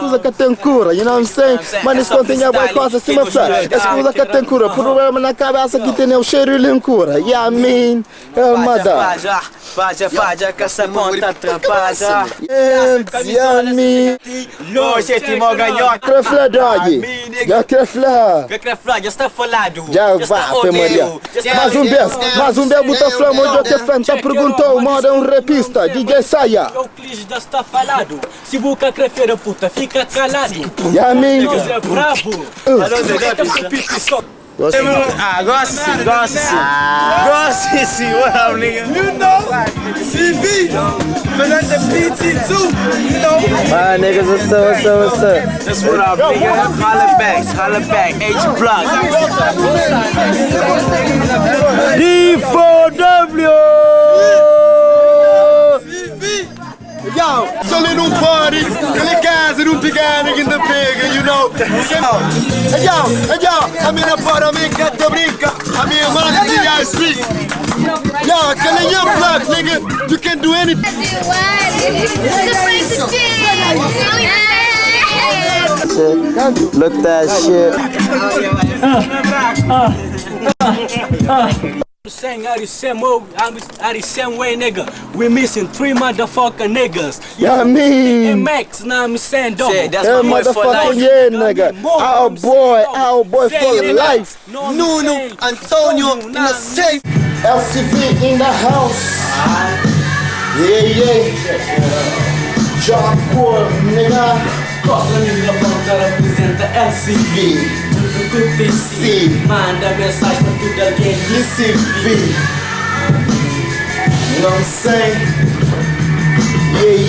escusa que tem cura, you know what I'm saying? Mas isso quando tem a boa coisa assim, meu filho, escusa que tem cura, problema na cabeça que tem o cheiro de cura, yeah, I mean, mada. Faja, que essa ponta atrapalha. Yeah, I mean. Você te mó ganhou. Crefla, dog. Já crefla. Já está falado. Já vá, Maria. Mais um beijo, botou flama, o que Fanta perguntou, moda repista, DJ Saia. O Clis já está falado. Se boca crefeira, puta, fica calado. Yeah, I mean. Nós é bravo. Gosto sim, what up, nigga? You know, CV, but that's the PT2, you know. Ah, niggas, what's up? That's what up, nigga. Holla back, H Block. D4W! Yo, solely no party, and the guys don't be getting in the big, you know. Hey yo, I'm in a bar, I'm in Catabrica, I'm in Malatya Street. Yo, killing your block, nigga, you can do anything. Look that shit. Saying are the same way, nigga. We missing 3 motherfucking niggas. Yeah, I mean. And Max, now I'm saying dog. That's my boy for life. Yeah, nigga. Our boy for life. Nuno, Antonio, in the safe. LCV in the house. Yeah. John Paul, nigga. Costa microfone que representa LCV. Tudo que Sim. Manda mensagem pra tudo alguém. LCV. You know what I'm saying?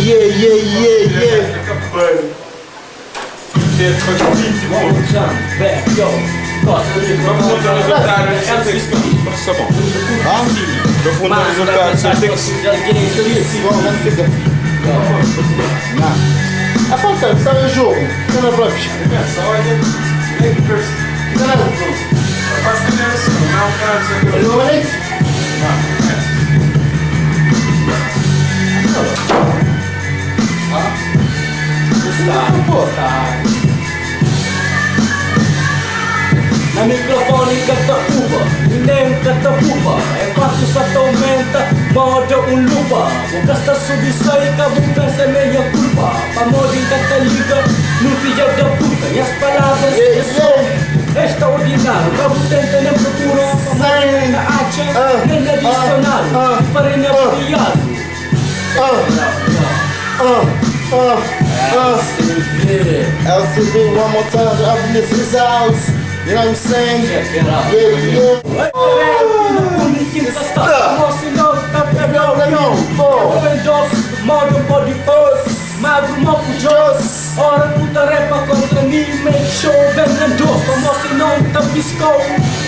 Yeah. Back, yo. Costa microfone. A falta de saber o jogo, você não vai fechar. Ele não vai Na microfone catapuba, nem catapuba. Enquanto só aumenta, moda lupa. O gasta subir sai, cabo pensa meia culpa. Pra moda cataliga, no filho da puta. E as palavras são extraordinário. Cabo tenta nem procura, pra na acha, nem na dicionário. Farinha criado. LCV one more time, up in this house. You know what I'm saying? Yeah. Modern body first, magro moco just. Ora puta repa contra mim, make show, vendendo doce. Como se não tá piscou.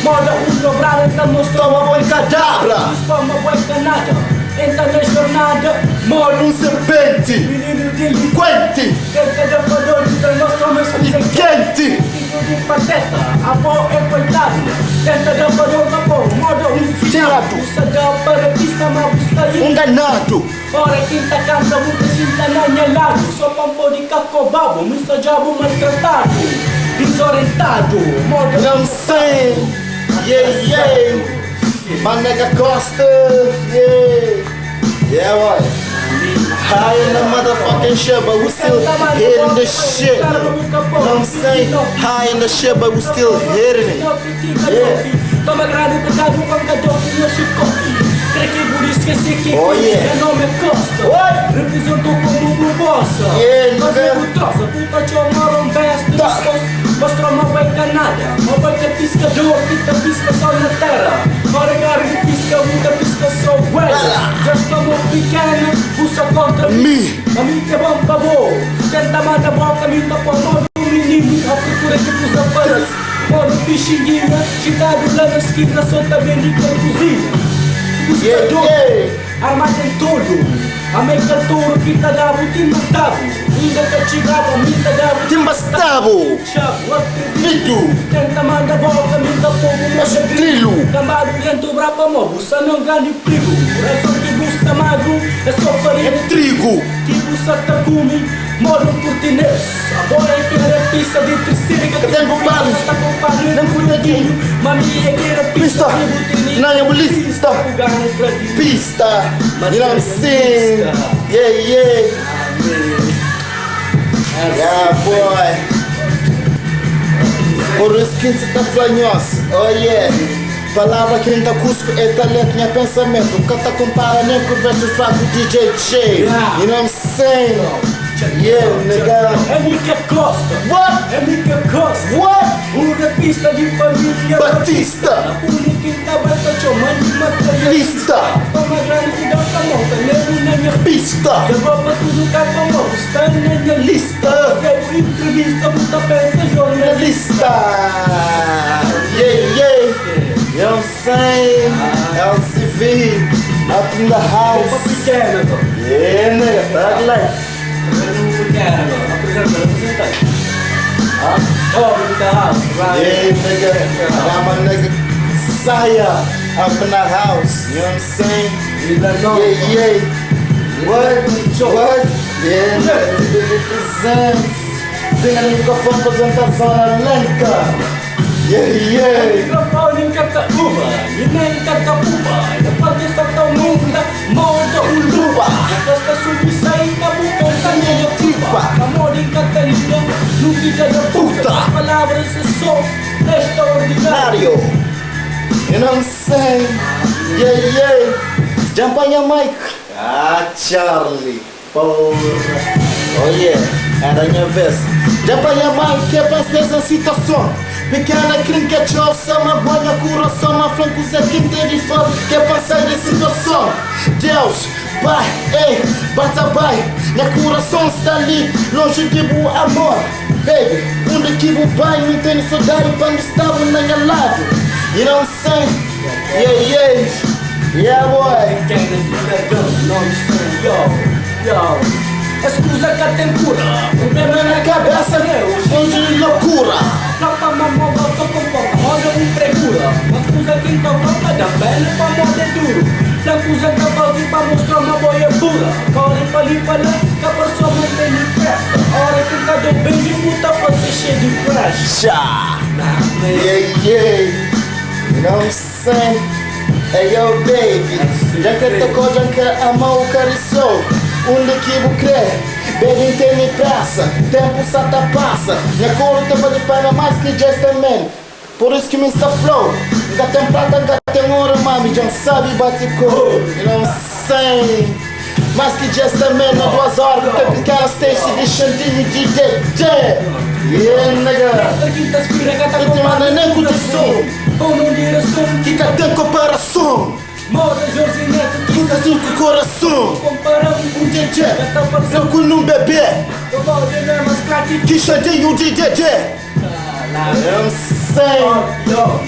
Moda dobrada, então mostrou uma boa cadabra. Uma boa canada. Entra na jornada, mora um serpente, menino delinquente. Tenta da padrão, então nós somos quente. Filho de pateta, a avó é coitado. Tenta da padrão, moda filhado. Usa da paradista, mas busca enganado. Ora quinta canta, muita cinta nanhalado. Só pampo de cacobabo, mista diabo maltratado. Desorientado, moda não sei. Yeah. My nigga Costa, yeah, boy. High in the motherfucking shit, but we still hitting the shit. You know what I'm saying? High in the shit, but we still hitting it. Toma grado, pecado, pancador, que eu chicote. Creio que por isso esqueci que meu nome é Costa. Representou como proposta. Mas eu troça, puta de amor, best. Mostrou uma beca nada, uma beca piscador, que pisca só na terra. Ora garra pisca, muita pisca só velha. Já estou pequeno, puxa contra mim. A mim que é bom pra boa. Tenta matar a boca, me tapa o modo do menino. A procura que puxa para modo pixinguinha. Chegado lá na esquina, só também de cozinha. Buscador, armado em tudo. A minha cantora que te dava o time matava. Ainda que chegava, me te dava o time bastava. Vido, tenta mandar volta, me dá fogo, mas é trilho. Camado lento, brapa, mobo, só não grande perigo. É só que busca magro, é só farinha. É trigo. Que busca tacume, moro no Portinês. Agora é que era pista de terceira. Que tem compadre? Tá compadre, Não cuidadinho. mami é que era Pista. pista de botininho. Não, é lista. Pista. You know what I'm saying? Yeah. Yeah, boy. Por isso que você tá flanhoso. Oh yeah. Palavra que ainda Cusco é talento, minha pensamento. Canta compara nem com o verso fraco DJ J. You know what I'm saying? Yeah, nigga. É Mica Costa. What? É Mica Costa. What? Rapista de família Batista. A política está aberta, chamando de materialista. Toma grande que dá pra monta, nego na minha Pista. Levou pra tudo cá pra mão, está na minha lista. Quero entrevista, muita peça, jornalista. Yeah. You know what I'm saying? LCV. Up in the house. Opa pequena, tô. Yeah, nigga. Thug life. Pequena, apresentando. Oh, in the house, right? Yeah, nigga. I got my nigga Saya up in the house. You know what I'm saying? Yeah. What? Yeah, nigga. Represents. Zinga no microfone, apresentação na lenca. Yeah. Microfone em Cataúba, e nem Cataúba. Depois de Santa Munda, moda Uluba. Esta subissai, Cabuca, Sanha Tipa. Amor em Catalina, no filho da puta. As palavras são extraordinário. You know what I'm saying? Yeah. Jump on your mic. Ah, Charlie. Porra. Oh yeah, era a minha vez. Jump on your mic, que é pra essa situação. Pequena crinca, tchau, sama, banha, coração, a franco, Zé, quem tem fome, que é pra sair da situação. Deus, Pai, ei, bata pai, meu coração está ali, longe de boa amor. Baby, onde que o pai não tem saudade, quando estava na minha lado. You know what I'm saying? Yeah, boy. Yo. Escusa que tem cura. Problema na cabeça, onde loucura. Tropa mamão, volta com pouca, roda pregura. Uma escusa que então volta da pele pra moda duro. La escusa que volta pra mostrar uma boia pura. Corre pra limpa lá, que a pessoa não tem de festa. Hora que tá do beijo, puta pra ser cheio de crash. Yeah. You know what I'm saying? Hey yo baby, já que tocou, já que a mão acariciou. Onde que vou crer? Baby tem me praça, tempo sata passa. Minha cor tava de pena mais que Justament. Por isso que me está flow. Ainda tem prata, ainda tem ouro, mami, já sabe bate cor. You know what I'm saying? Mais que Justament, na 2 horas, tem pequena stage de Xandinho DJ J. Yeah, nigga. E te manda nem com o som. Ou não direção. Que tem comparação. Moda Jorge Neto, que Puta assim com o coração. comparamos com o DJ, tá passando. tranquilo num bebê. Eu vou de mesmas craque. Que Xandinho DJ J. I'm saying. Yo,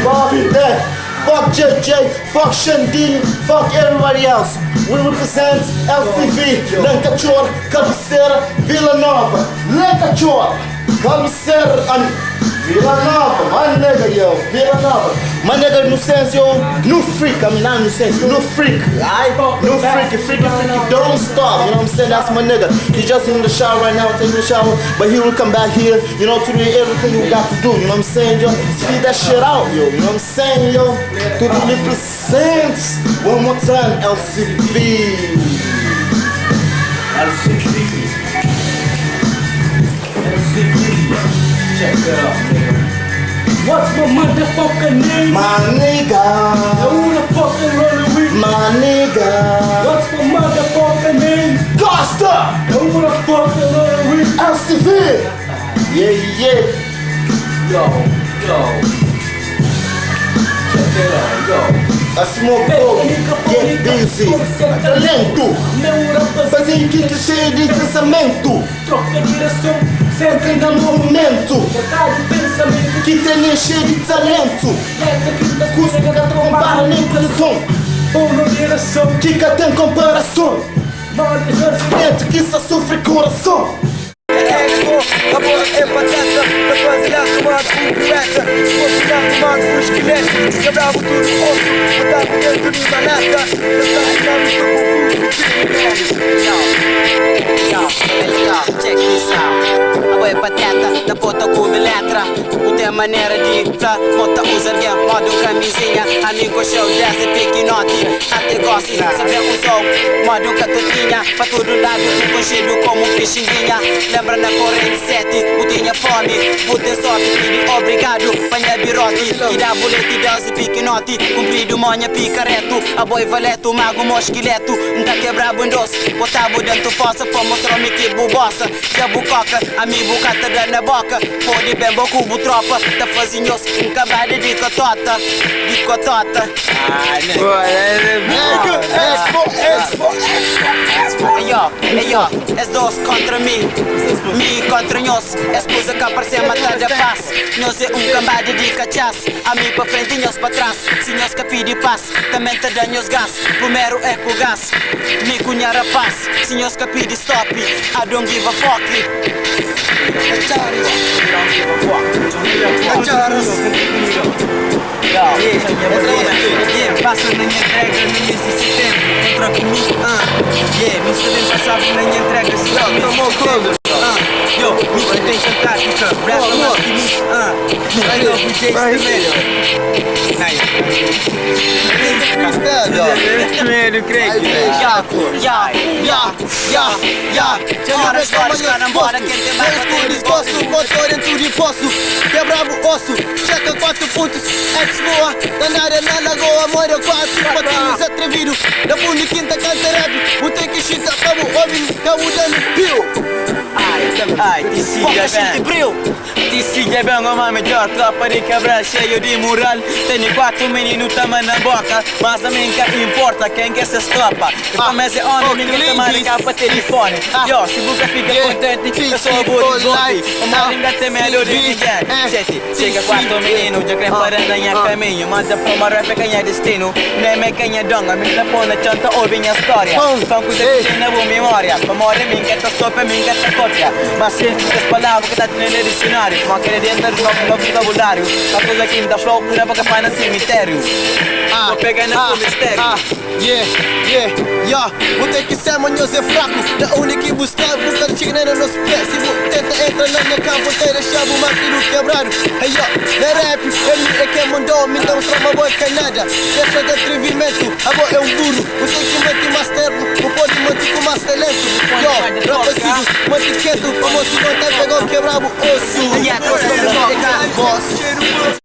Fuck that. Fuck JJ, fuck Xandinho, fuck everybody else. We represent LCV, Lencachor, Cabeceira, Vila Nova. Lencachor, Cabeceira, Vila Nova, my nigga, yo, Vila Nova. My nigga, no sense, yo, no freak, I mean, not no sense, no freak, aight? No freaky, don't stop, you know what I'm saying? That's my nigga. He's just in the shower right now, taking a shower, but he will come back here, you know, to do everything you got to do, you know what I'm saying, yo? Speed that shit out, yo, you know what I'm saying, yo? To the represents, one more time, LCV. Check it out, nigga. What's my motherfucking name? My nigga. Who the fucking rolling with? My nigga. What's my motherfucking name? Costa. Who the fucking rolling with? LCV. Yeah. Yo. Check it out, yo. I smoke dope, get busy. Talento. Fazer que cheio de pensamento. Troca direção, sempre No movimento. metade pensamento. Que tem cheio de talento. Leta que tá Custa que não compara nem pelo som. Uma direção. Que tem comparação. Moda Jorge Dentro que só sofre coração. A boa é patata, pra fazer a tomada com pirata. Vou tirar tomada com esqueleto, quebrava tudo osso, botava dentro de uma nata. Pensava que não estou confuso, check this out. A boy pateta, da puta com letra. Não tem maneira de fra, monta usar game, modo camisinha. Amigo show, desce, pique note. Até goste, se vê um sol, modo catutinha. Pra todo lado, tu conchido como pixinguinha. Lembra na corrente 7, putinha fome. Putem sorte, pedi obrigado. Panha birote, que dá bolete, desce, pique note. Cumprido, monha, picareto. A boy valeto, mago, mosquileto. Nunca quebrar bundoce, botava dentro fossa. Pra mostrar-me que bubossa. Que bucoca, amigo, cata na boca. Pode bem, cubo tropa. Tá fazendo um cabade de cotota. De cotota. Eyo, es dos contra mim. Mi contra nós. Esposa que aparece a matar da paz. Nós é cabade de cachaça. A mim pra frente e nós pra trás. Se nós que pede paz, também te dá nós gás. Primeiro é com gás. Me cunhar a paz. Se nós que pede stop, I don't give a fuck. Passa na minha entrega no mês de setembro. Contra comigo, me sabem passar na minha entrega se dá mês de setembro. Yo, me tem fantástica. Rap no mais que me, I love you, Jace Primeiro, Craig. Horas, cara, bora, quem tem mais com desgosto, motor dentro de poço, quebrava o osso, checa 4 pontos, ex voa, tá na arena, lagoa, mora 4 patinhos atrevido, da fundo quinta canta rap, o take shit, acabo homem, tá mudando pio. Ai, TC bem uma melhor tropa de quebrar cheio de moral. Tenho 4 meninos também na boca, mas a mim que importa quem que se estropa. Mas é homem, ninguém te marca para telefone. Yo, se você fica contente, eu sou o burro de zombie. O maringa tem melhor de ninguém. Chega 4 meninos, já querem parar em caminho. Mas a forma rap é quem é destino. Nem é quem é donga, me dá pôr na chanta ou minha história. Fã cuida de na boa memória. Pra morrer, minha que stop, minha que cópia. Mas se as palavras que tá tendo no dicionário, uma querer dentro do novo vocabulário. A coisa que me dá flow, pura boca para no cemitério. Vou pegar no mistério. Vou ter que ser manhoso é fraco. Da única que buscar, buscar chegando nos pés. Se vou tentar entrar na minha campo, ter deixado o martelo quebrado. Hey yo, na rap, ele é quem mandou, me dá mostrar uma boa canada. Deixa de atrevimento, a boa é um burro. Vou ter que manter mais terno, vou poder manter com mais talento. Yo, rapa sigo, manter quieto, como se não tá pegou quebrado o osso. Yeah, boss.